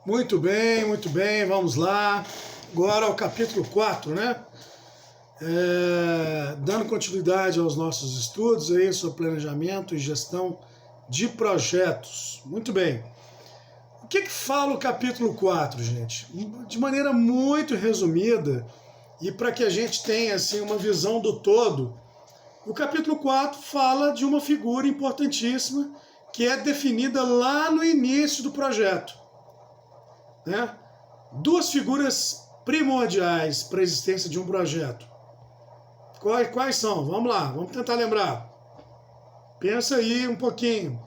Muito bem, vamos lá. Agora ao capítulo 4, né? Dando continuidade aos nossos estudos aí sobre planejamento e gestão de projetos. Muito bem. O que fala o capítulo 4, gente? De maneira muito resumida e para que a gente tenha assim, uma visão do todo, o capítulo 4 fala de uma figura importantíssima que é definida lá no início do projeto. Né? Duas figuras primordiais para a existência de um projeto. Quais são? Vamos lá, vamos tentar lembrar. Pensa aí um pouquinho.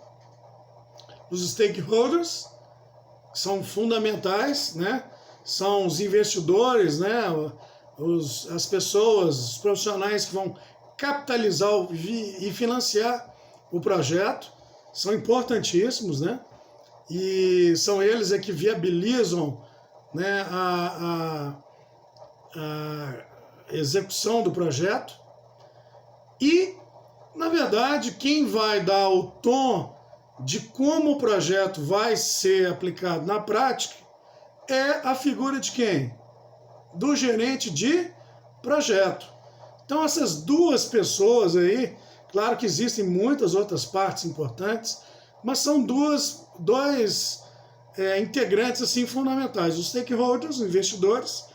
Os stakeholders, que são fundamentais, né? São os investidores, né? As pessoas, os profissionais que vão capitalizar e financiar o projeto, são importantíssimos, né? E são eles que viabilizam, né, a execução do projeto. E, na verdade, quem vai dar o tom de como o projeto vai ser aplicado na prática é a figura de quem? Do gerente de projeto. Então, essas duas pessoas aí, claro que existem muitas outras partes importantes, mas são dois integrantes assim, fundamentais, os stakeholders, os investidores,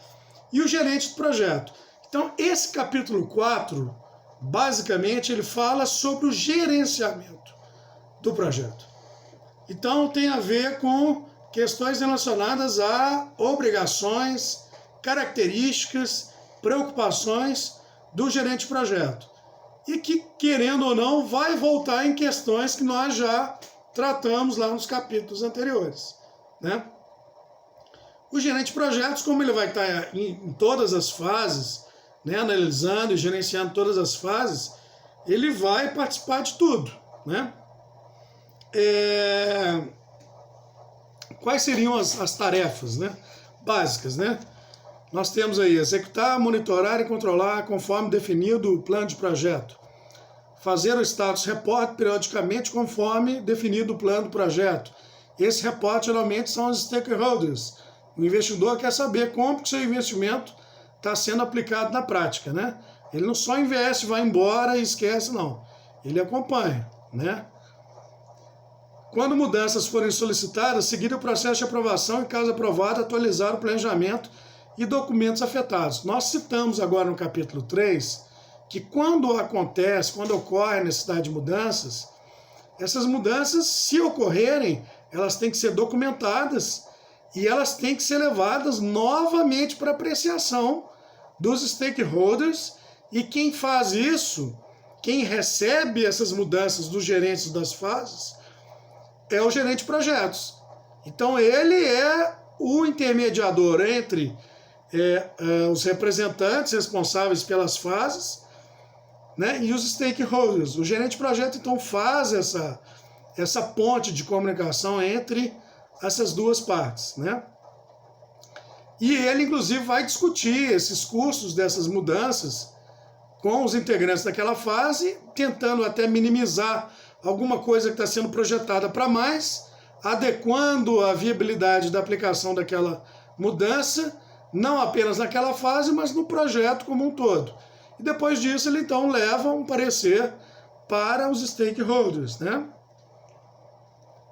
e o gerente do projeto. Então, esse capítulo 4, basicamente, ele fala sobre o gerenciamento do projeto. Então, tem a ver com questões relacionadas a obrigações, características, preocupações do gerente de projeto. E que, querendo ou não, vai voltar em questões que nós já tratamos lá nos capítulos anteriores. Né? O gerente de projetos, como ele vai estar em todas as fases, né, analisando e gerenciando todas as fases, ele vai participar de tudo. Né? Quais seriam as tarefas, né, básicas? Né? Nós temos aí executar, monitorar e controlar conforme definido o plano de projeto. Fazer o status report periodicamente conforme definido o plano do projeto. Esse report geralmente são os stakeholders. O investidor quer saber como que seu investimento está sendo aplicado na prática. Né? Ele não só investe, vai embora e esquece, não. Ele acompanha. Né? Quando mudanças forem solicitadas, seguir o processo de aprovação e, caso aprovado, atualizar o planejamento e documentos afetados. Nós citamos agora no capítulo 3 que quando ocorre a necessidade de mudanças, essas mudanças, se ocorrerem, elas têm que ser documentadas e elas têm que ser levadas novamente para apreciação dos stakeholders, e quem faz isso, quem recebe essas mudanças dos gerentes das fases, é o gerente de projetos. Então ele é o intermediador entre os representantes responsáveis pelas fases, né, e os stakeholders. O gerente de projeto, então, faz essa ponte de comunicação entre essas duas partes. Né? E ele, inclusive, vai discutir esses custos dessas mudanças com os integrantes daquela fase, tentando até minimizar alguma coisa que está sendo projetada para mais, adequando a viabilidade da aplicação daquela mudança, não apenas naquela fase, mas no projeto como um todo. E depois disso ele então leva um parecer para os stakeholders. Né?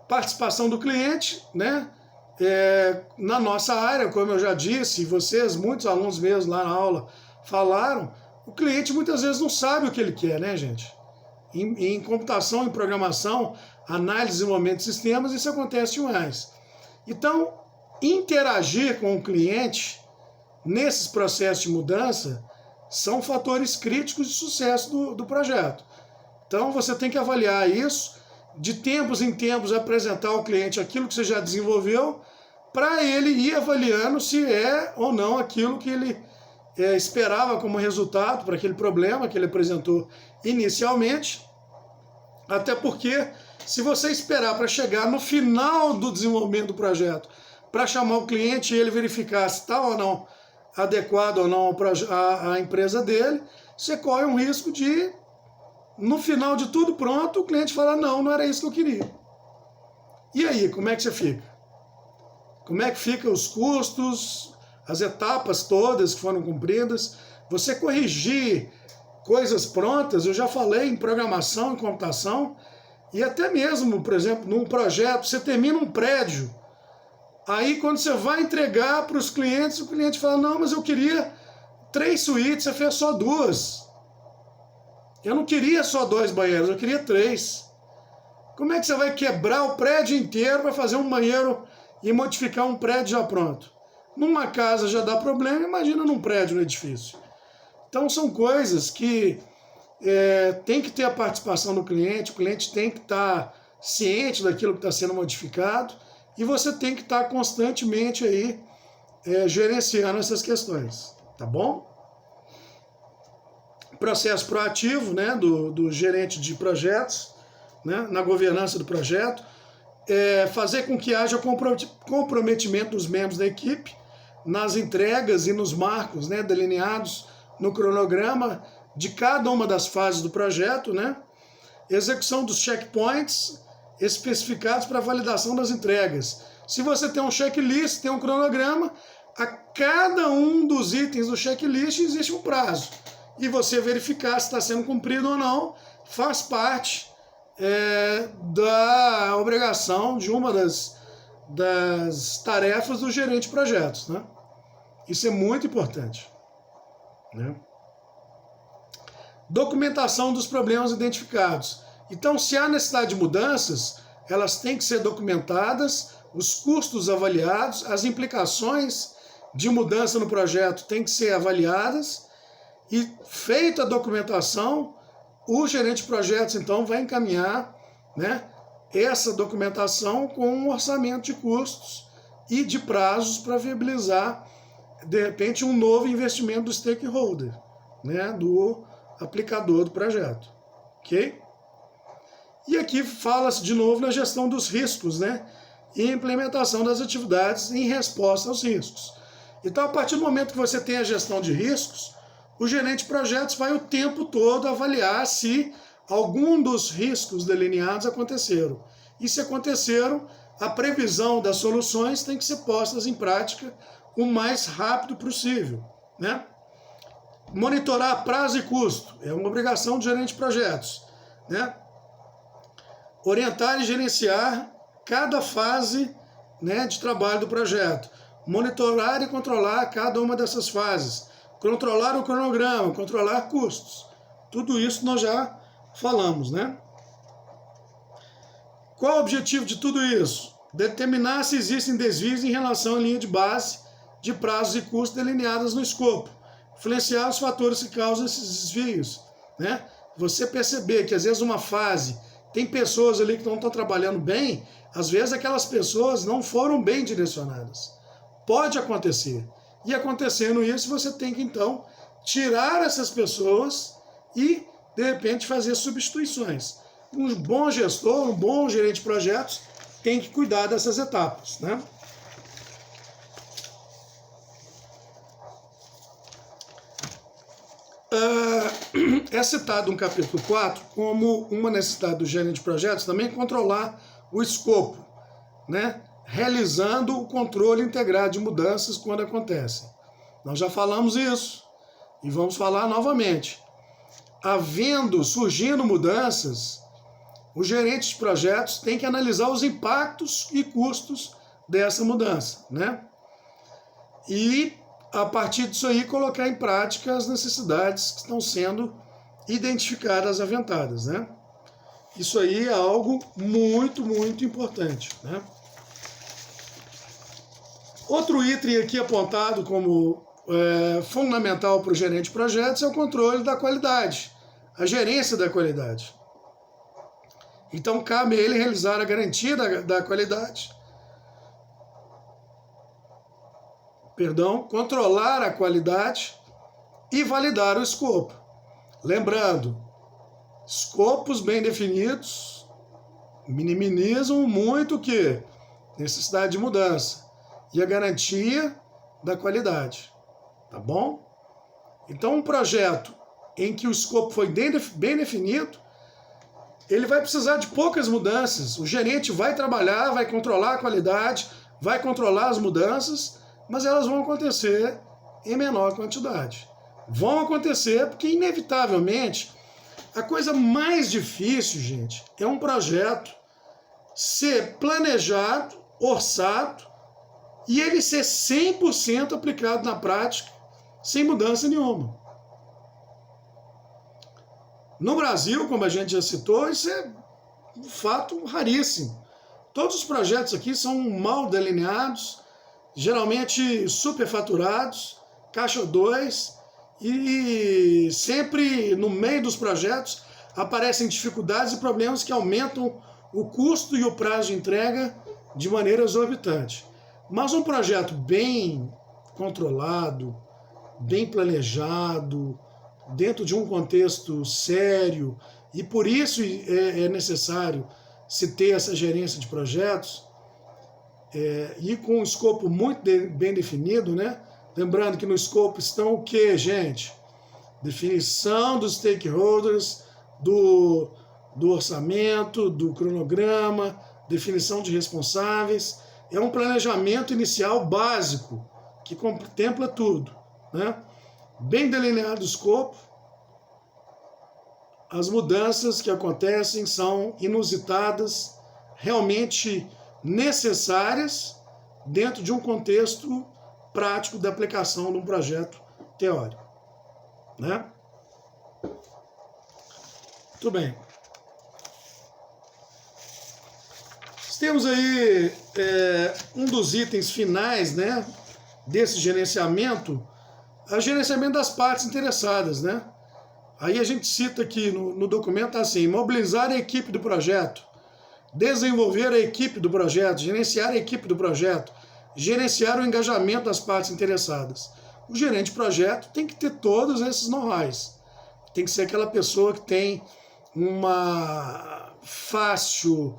Participação do cliente, né? Na nossa área, como eu já disse, vocês, muitos alunos mesmo lá na aula falaram, o cliente muitas vezes não sabe o que ele quer, né, gente? Em computação, em programação, análise de desenvolvimento de sistemas, isso acontece demais. Então, interagir com o cliente nesses processos de mudança são fatores críticos de sucesso do projeto. Então, você tem que avaliar isso, de tempos em tempos apresentar ao cliente aquilo que você já desenvolveu, para ele ir avaliando se é ou não aquilo que ele esperava como resultado para aquele problema que ele apresentou inicialmente. Até porque, se você esperar para chegar no final do desenvolvimento do projeto, para chamar o cliente e ele verificar se está ou não adequado ou não à empresa dele, você corre um risco de, no final de tudo pronto, o cliente falar, não era isso que eu queria. E aí, como é que você fica? como é que ficam os custos, as etapas todas que foram cumpridas. Você corrigir coisas prontas, eu já falei em programação, em computação, e até mesmo, por exemplo, num projeto, você termina um prédio, aí quando você vai entregar para os clientes, o cliente fala, não, mas eu queria 3 suítes, você fez só 2. Eu não queria só 2 banheiros, eu queria 3. Como é que você vai quebrar o prédio inteiro para fazer um banheiro e modificar um prédio já pronto? Numa casa já dá problema, imagina num prédio, no edifício. Então são coisas que tem que ter a participação do cliente, o cliente tem que estar ciente daquilo que está sendo modificado e você tem que estar constantemente aí gerenciando essas questões, tá bom? Processo proativo, né, do gerente de projetos, né, na governança do projeto, fazer com que haja comprometimento dos membros da equipe nas entregas e nos marcos, né, delineados no cronograma de cada uma das fases do projeto, né? Execução dos checkpoints especificados para validação das entregas. Se você tem um checklist, tem um cronograma, a cada um dos itens do checklist existe um prazo. E você verificar se está sendo cumprido ou não faz parte da obrigação de uma das tarefas do gerente de projetos, né? Isso é muito importante, né? Documentação dos problemas identificados. Então, se há necessidade de mudanças, elas têm que ser documentadas, os custos avaliados, as implicações de mudança no projeto têm que ser avaliadas e, feita a documentação, o gerente de projetos, então, vai encaminhar, né, essa documentação com um orçamento de custos e de prazos para viabilizar, de repente, um novo investimento do stakeholder, né, do aplicador do projeto, ok? E aqui fala-se de novo na gestão dos riscos, né? E implementação das atividades em resposta aos riscos. Então, a partir do momento que você tem a gestão de riscos, o gerente de projetos vai o tempo todo avaliar se algum dos riscos delineados aconteceram. E se aconteceram, a previsão das soluções tem que ser postas em prática o mais rápido possível, né? Monitorar prazo e custo é uma obrigação do gerente de projetos, né? Orientar e gerenciar cada fase, né, de trabalho do projeto. Monitorar e controlar cada uma dessas fases. Controlar o cronograma, controlar custos. Tudo isso nós já falamos, né? Qual o objetivo de tudo isso? Determinar se existem desvios em relação à linha de base de prazos e custos delineadas no escopo. Influenciar os fatores que causam esses desvios, né? Você perceber que às vezes uma fase tem pessoas ali que não estão trabalhando bem, às vezes aquelas pessoas não foram bem direcionadas. Pode acontecer. E acontecendo isso, você tem que então tirar essas pessoas e, de repente, fazer substituições. Um bom gestor, um bom gerente de projetos tem que cuidar dessas etapas, né? É citado no capítulo 4 como uma necessidade do gerente de projetos também controlar o escopo, né? Realizando o controle integrado de mudanças quando acontecem. Nós já falamos isso e vamos falar novamente. Surgindo mudanças, o gerente de projetos tem que analisar os impactos e custos dessa mudança, né? E, a partir disso aí, colocar em prática as necessidades que estão sendo identificadas, aventadas, né? Isso aí é algo muito, muito importante, né? Outro item aqui apontado como fundamental para o gerente de projetos é o controle da qualidade, a gerência da qualidade. Então, cabe a ele realizar a garantia da qualidade, controlar a qualidade e validar o escopo. Lembrando, escopos bem definidos minimizam muito o quê? Necessidade de mudança e a garantia da qualidade, tá bom? Então, um projeto em que o escopo foi bem definido, ele vai precisar de poucas mudanças. O gerente vai trabalhar, vai controlar a qualidade, vai controlar as mudanças, mas elas vão acontecer em menor quantidade. Vão acontecer porque, inevitavelmente, a coisa mais difícil, gente, é um projeto ser planejado, orçado, e ele ser 100% aplicado na prática, sem mudança nenhuma. No Brasil, como a gente já citou, isso é um fato raríssimo. Todos os projetos aqui são mal delineados, geralmente superfaturados, caixa 2, e sempre no meio dos projetos aparecem dificuldades e problemas que aumentam o custo e o prazo de entrega de maneira exorbitante. Mas um projeto bem controlado, bem planejado, dentro de um contexto sério, e por isso é necessário se ter essa gerência de projetos, e com um escopo muito bem definido, né? Lembrando que no escopo estão o quê, gente? Definição dos stakeholders, do orçamento, do cronograma, definição de responsáveis. É um planejamento inicial básico, que contempla tudo, né? Bem delineado o escopo, as mudanças que acontecem são inusitadas, realmente necessárias, dentro de um contexto prático da aplicação de um projeto teórico, né? Muito bem. Temos aí um dos itens finais, né, desse gerenciamento, é o gerenciamento das partes interessadas, né? Aí a gente cita aqui no documento assim: mobilizar a equipe do projeto, desenvolver a equipe do projeto, gerenciar a equipe do projeto, gerenciar o engajamento das partes interessadas. O gerente de projeto tem que ter todos esses know-hows. Tem que ser aquela pessoa que tem uma fácil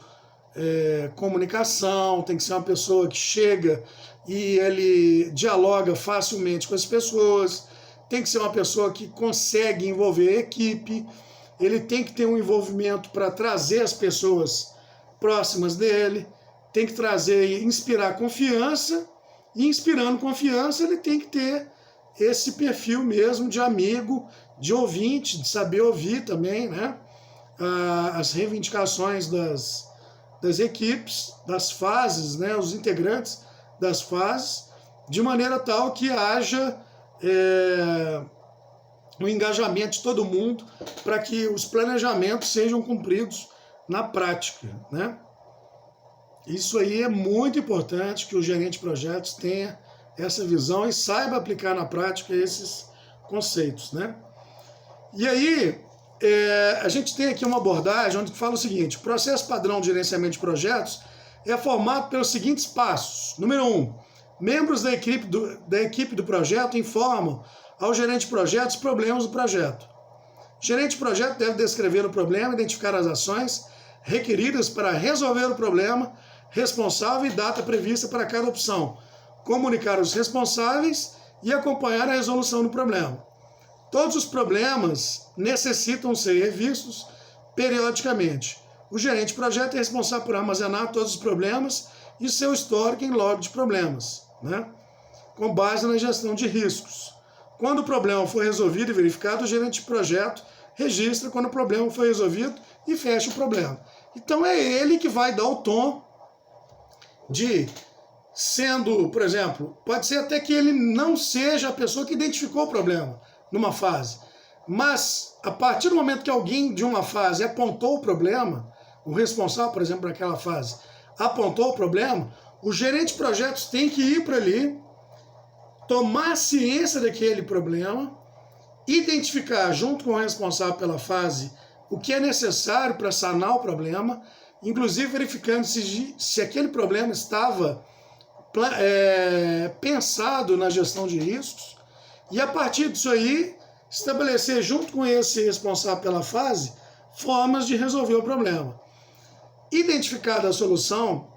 comunicação, tem que ser uma pessoa que chega e ele dialoga facilmente com as pessoas, tem que ser uma pessoa que consegue envolver a equipe, ele tem que ter um envolvimento para trazer as pessoas próximas dele, tem que trazer e inspirar confiança, e inspirando confiança ele tem que ter esse perfil mesmo de amigo, de ouvinte, de saber ouvir também, né? As reivindicações das equipes, das fases, né? Os integrantes das fases, de maneira tal que haja o engajamento de todo mundo para que os planejamentos sejam cumpridos na prática, né? Isso aí é muito importante, que o gerente de projetos tenha essa visão e saiba aplicar na prática esses conceitos, né? E aí, a gente tem aqui uma abordagem onde fala o seguinte: o processo padrão de gerenciamento de projetos é formado pelos seguintes passos. Número 1, membros da equipe do projeto informam ao gerente de projetos os problemas do projeto. O gerente de projeto deve descrever o problema, identificar as ações requeridas para resolver o problema, responsável e data prevista para cada opção, comunicar os responsáveis e acompanhar a resolução do problema. Todos os problemas necessitam ser revistos periodicamente. O gerente de projeto é responsável por armazenar todos os problemas e seu histórico em log de problemas, né? Com base na gestão de riscos. Quando o problema for resolvido e verificado, o gerente de projeto registra quando o problema foi resolvido e fecha o problema. Então é ele que vai dar o tom de, sendo, por exemplo, pode ser até que ele não seja a pessoa que identificou o problema numa fase, mas a partir do momento que alguém de uma fase apontou o problema, o responsável, por exemplo, daquela fase, apontou o problema, o gerente de projetos tem que ir para ali, tomar ciência daquele problema, identificar junto com o responsável pela fase o que é necessário para sanar o problema, inclusive verificando se aquele problema estava pensado na gestão de riscos, e a partir disso aí, estabelecer junto com esse responsável pela fase formas de resolver o problema. Identificada a solução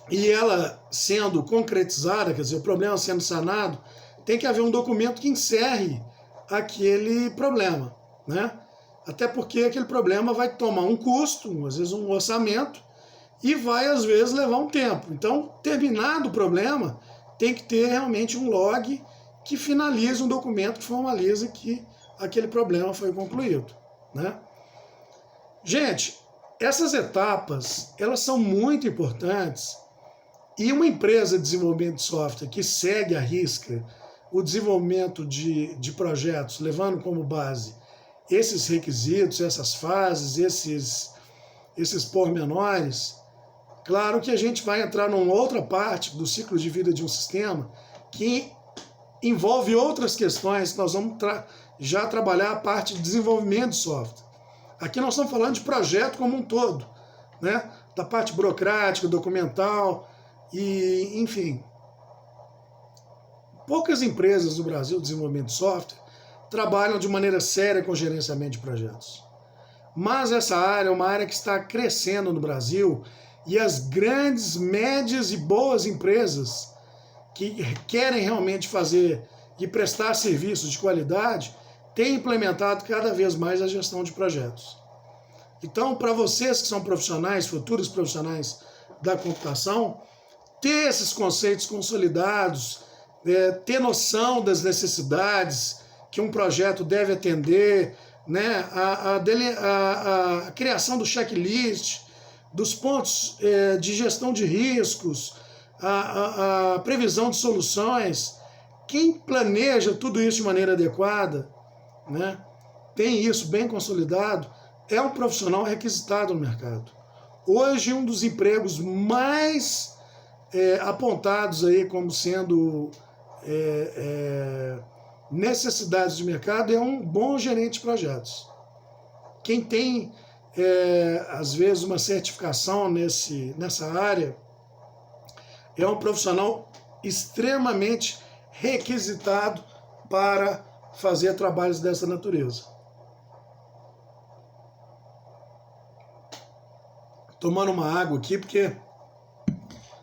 e ela sendo concretizada, quer dizer, o problema sendo sanado, tem que haver um documento que encerre aquele problema, né? Até porque aquele problema vai tomar um custo, às vezes um orçamento, e vai, às vezes, levar um tempo. Então, terminado o problema, tem que ter realmente um log que finalize um documento que formalize que aquele problema foi concluído, né? Gente, essas etapas, elas são muito importantes, e uma empresa de desenvolvimento de software que segue à risca o desenvolvimento de projetos, levando como base esses requisitos, essas fases, esses pormenores, claro que a gente vai entrar numa outra parte do ciclo de vida de um sistema que envolve outras questões que nós vamos já trabalhar a parte de desenvolvimento de software. Aqui nós estamos falando de projeto como um todo, né? Da parte burocrática, documental e, enfim. Poucas empresas do Brasil de desenvolvimento de software trabalham de maneira séria com gerenciamento de projetos. Mas essa área é uma área que está crescendo no Brasil, e as grandes, médias e boas empresas que querem realmente fazer e prestar serviços de qualidade têm implementado cada vez mais a gestão de projetos. Então, para vocês que são profissionais, futuros profissionais da computação, ter esses conceitos consolidados, ter noção das necessidades que um projeto deve atender, né? A criação do checklist, dos pontos de gestão de riscos, a previsão de soluções. Quem planeja tudo isso de maneira adequada, né, tem isso bem consolidado, é um profissional requisitado no mercado. Hoje, um dos empregos mais apontados aí como sendo necessidades de mercado é um bom gerente de projetos. Quem tem, às vezes, uma certificação nessa área é um profissional extremamente requisitado para fazer trabalhos dessa natureza. Tomando uma água aqui, porque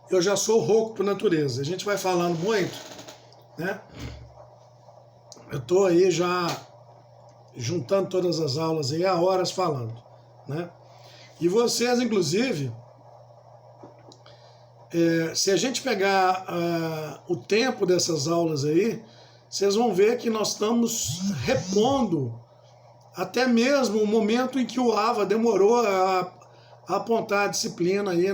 eu já sou rouco por natureza. A gente vai falando muito, né? Eu estou aí já juntando todas as aulas aí há horas falando, né? E vocês, inclusive, se a gente pegar o tempo dessas aulas aí, vocês vão ver que nós estamos repondo até mesmo o momento em que o AVA demorou a apontar a disciplina aí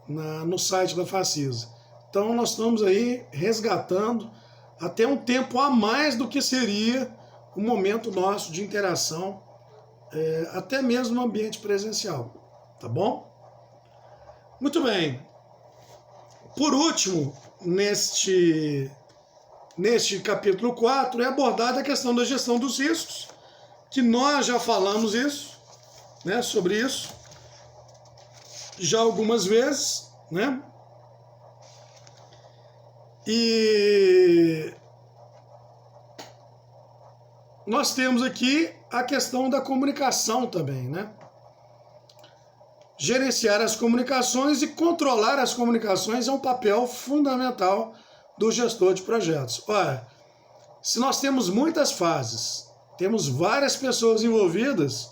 no site da Facisa. Então nós estamos aí resgatando até um tempo a mais do que seria o momento nosso de interação, até mesmo no ambiente presencial, tá bom? Muito bem. Por último, neste capítulo 4, é abordada a questão da gestão dos riscos, que nós já falamos isso, né, sobre isso, já algumas vezes, né? E nós temos aqui a questão da comunicação também, né? Gerenciar as comunicações e controlar as comunicações é um papel fundamental do gestor de projetos. Olha, se nós temos muitas fases, temos várias pessoas envolvidas,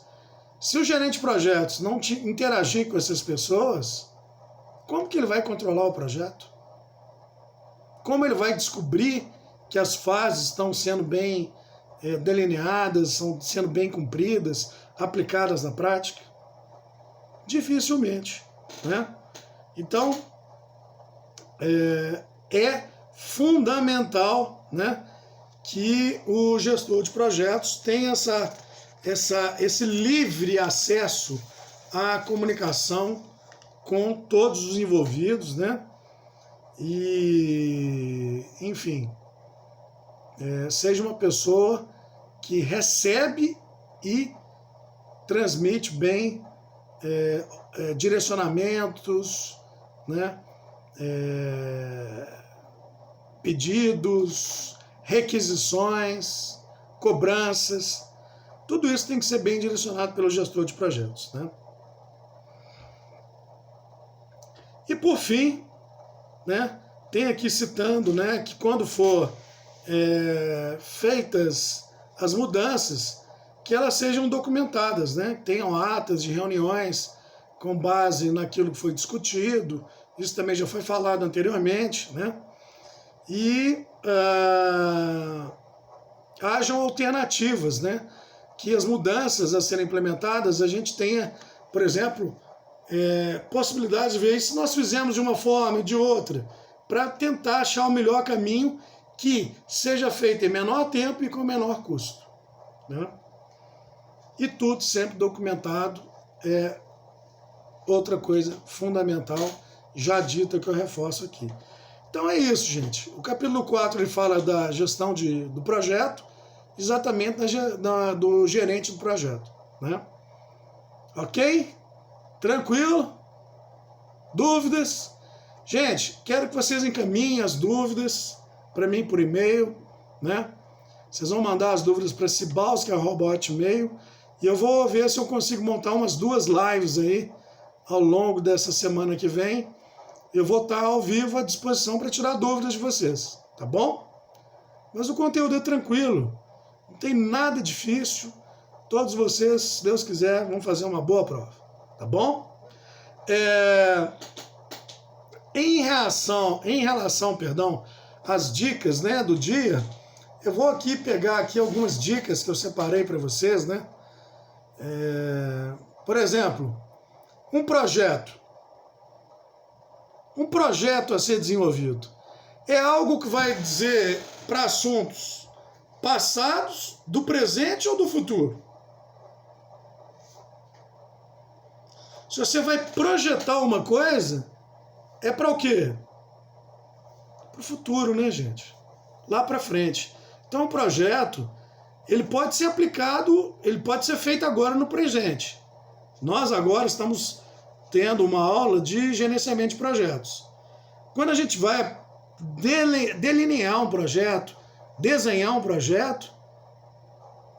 se o gerente de projetos não interagir com essas pessoas, como que ele vai controlar o projeto? Como ele vai descobrir que as fases estão sendo bem delineadas, estão sendo bem cumpridas, aplicadas na prática? Dificilmente, né? Então, é fundamental, né, que o gestor de projetos tenha esse livre acesso à comunicação com todos os envolvidos, né? E, enfim, seja uma pessoa que recebe e transmite bem direcionamentos, né? Pedidos, requisições, cobranças, tudo isso tem que ser bem direcionado pelo gestor de projetos, né? E por fim, né, tem aqui citando, né, que quando for feitas as mudanças, que elas sejam documentadas, né, tenham atas de reuniões com base naquilo que foi discutido, isso também já foi falado anteriormente, né? E hajam alternativas, né? Que as mudanças a serem implementadas, a gente tenha, por exemplo, possibilidade de ver se nós fizemos de uma forma e de outra, para tentar achar o melhor caminho que seja feito em menor tempo e com menor custo, né? E tudo sempre documentado é outra coisa fundamental, já dita, que eu reforço aqui. Então é isso, gente. O capítulo 4 ele fala da gestão do projeto, exatamente do gerente do projeto, né? Ok? Tranquilo? Dúvidas? Gente, quero que vocês encaminhem as dúvidas para mim por e-mail, né? Vocês vão mandar as dúvidas para cibalski@hotmail e eu vou ver se eu consigo montar umas 2 lives aí ao longo dessa semana que vem. Eu vou estar ao vivo à disposição para tirar dúvidas de vocês, tá bom? Mas o conteúdo é tranquilo, não tem nada difícil. Todos vocês, se Deus quiser, vão fazer uma boa prova, tá bom? Em relação, às dicas, né, do dia, eu vou aqui pegar aqui algumas dicas que eu separei para vocês, né? Por exemplo, um projeto a ser desenvolvido é algo que vai dizer para assuntos passados, do presente ou do futuro? Se você vai projetar uma coisa, é para o quê? Para o futuro, né, gente? Lá para frente. Então, o projeto, ele pode ser aplicado, ele pode ser feito agora no presente. Nós agora estamos tendo uma aula de gerenciamento de projetos. Quando a gente vai delinear um projeto, desenhar um projeto,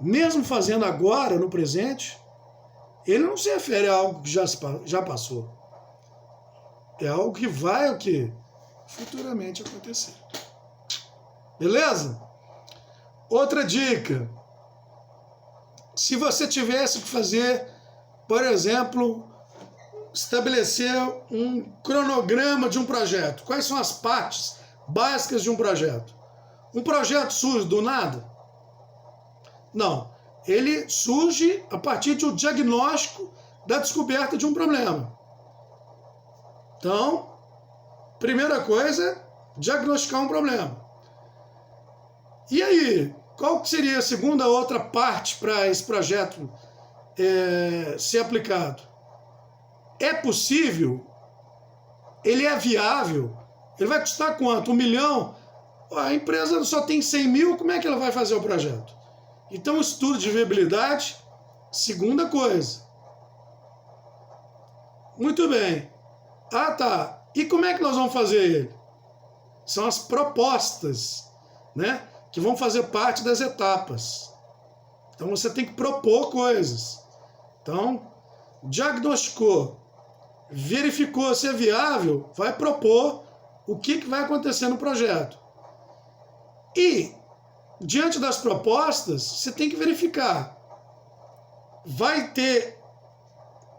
mesmo fazendo agora, no presente, ele não se refere a algo que já passou. É algo que vai o quê? Futuramente acontecer. Beleza? Outra dica. Se você tivesse que fazer, por exemplo, estabelecer um cronograma de um projeto. Quais são as partes básicas de um projeto? Um projeto surge do nada? Não. Ele surge a partir de um diagnóstico da descoberta de um problema. Então, primeira coisa, diagnosticar um problema. E aí, qual que seria a segunda outra parte para esse projeto ser aplicado? É possível? Ele é viável? Ele vai custar quanto? 1 milhão? A empresa só tem 100 mil, como é que ela vai fazer o projeto? Então, o estudo de viabilidade, segunda coisa. Muito bem. Ah, tá. E como é que nós vamos fazer ele? São as propostas, né, que vão fazer parte das etapas. Então, você tem que propor coisas. Então, diagnosticou, verificou se é viável, vai propor o que vai acontecer no projeto. E, diante das propostas, você tem que verificar. Vai ter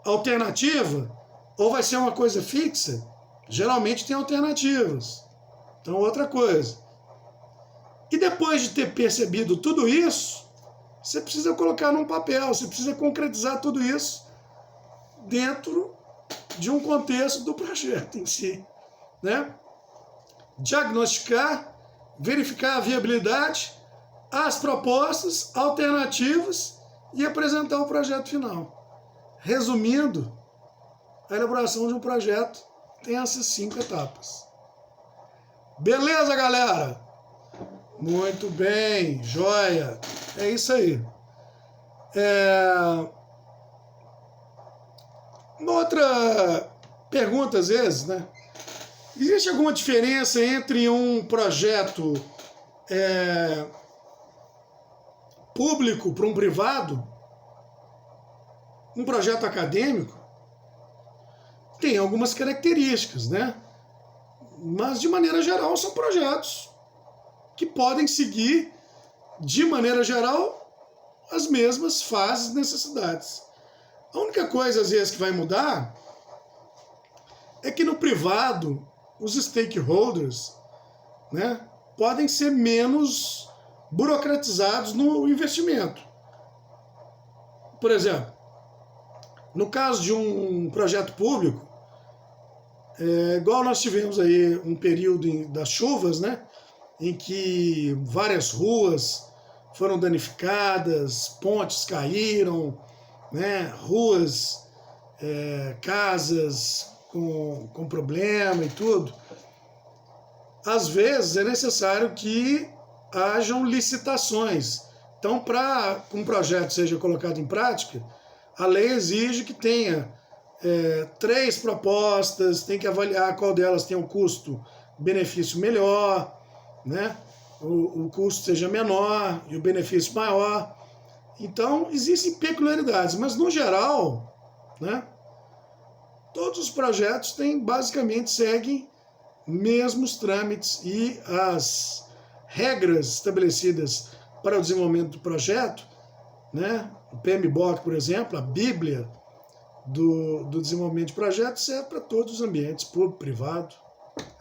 alternativa ou vai ser uma coisa fixa? Geralmente tem alternativas. Então, outra coisa. E depois de ter percebido tudo isso, você precisa colocar num papel, você precisa concretizar tudo isso dentro de um contexto do projeto em si, né? Diagnosticar, verificar a viabilidade, as propostas, alternativas e apresentar o projeto final. Resumindo, a elaboração de um projeto tem essas 5 etapas. Beleza, galera? Muito bem, joia. É isso aí. Uma outra pergunta, às vezes, né? Existe alguma diferença entre um projeto público para um privado? Um projeto acadêmico? Tem algumas características, né? Mas, de maneira geral, são projetos que podem seguir, de maneira geral, as mesmas fases e necessidades. A única coisa, às vezes, que vai mudar é que no privado, os stakeholders, né, podem ser menos burocratizados no investimento. Por exemplo, no caso de um projeto público, igual nós tivemos aí um período das chuvas, né, em que várias ruas foram danificadas, pontes caíram, né, ruas, casas com problema e tudo. Às vezes é necessário que hajam licitações. Então, para que um projeto seja colocado em prática, a lei exige que tenha 3 propostas, tem que avaliar qual delas tem um custo-benefício melhor, né? O custo seja menor e o benefício maior. Então, existem peculiaridades, mas no geral, né, todos os projetos basicamente seguem mesmos trâmites e as regras estabelecidas para o desenvolvimento do projeto, né, o PMBOK, por exemplo, a bíblia do desenvolvimento de projetos, serve para todos os ambientes, público, privado,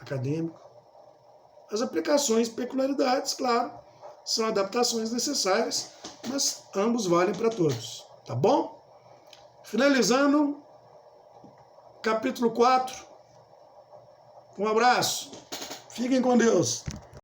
acadêmico. As aplicações, peculiaridades, claro, são adaptações necessárias, mas ambos valem para todos, tá bom? Finalizando, capítulo 4. Um abraço. Fiquem com Deus.